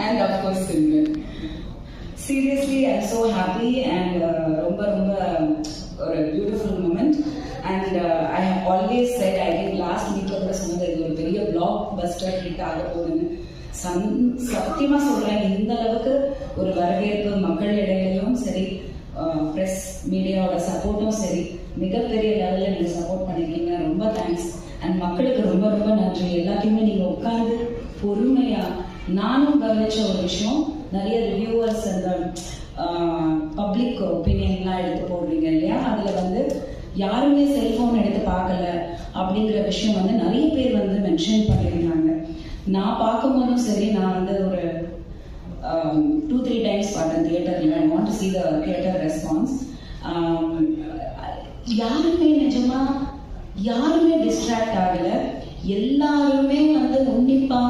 and of course Simran. Seriously, I'm so happy and ரொம்ப ஒரு beautiful moment. And I have always said, I think last week கூட சொன்னது, இது ஒரு பெரிய blockbuster hit ஆக போகுதுன்னு. சத்தியமா சொல்றேன், இந்த அளவுக்கு ஒரு வரவேற்பு மக்களிடையிலும் சரி, பிரஸ் மீடியாவோட சப்போர்ட்டும் சரி, மிகப்பெரிய லெவலில் நீங்கள் சப்போர்ட் பண்ணிருக்கீங்க. ரொம்ப தேங்க்ஸ். அண்ட் மக்களுக்கு ரொம்ப நன்றி. எல்லாத்தையுமே நீங்கள் உட்கார்ந்து பொறுமையா, நானும் கவனிச்ச ஒரு விஷயம், நிறைய ரிவ்யூவர்ஸ் அந்த பப்ளிக் ஒப்பீனியன்லாம் எடுத்து போடுறீங்க இல்லையா, அதில் யாருமே செல்போன் எடுத்து பார்க்கல அப்படிங்கிற விஷயம் நிறைய பேர் மென்ஷன் பண்ணியிருந்தாங்க. நான் பார்க்கும்போதும் சரி, நான் ஒரு 2-3 டைம்ஸ் பார்த்தேன் தியேட்டர்ல. I want to see the theater response. யாருமே டிஸ்ட்ராக்ட் ஆகல. எல்லாருமே உன்னிப்பா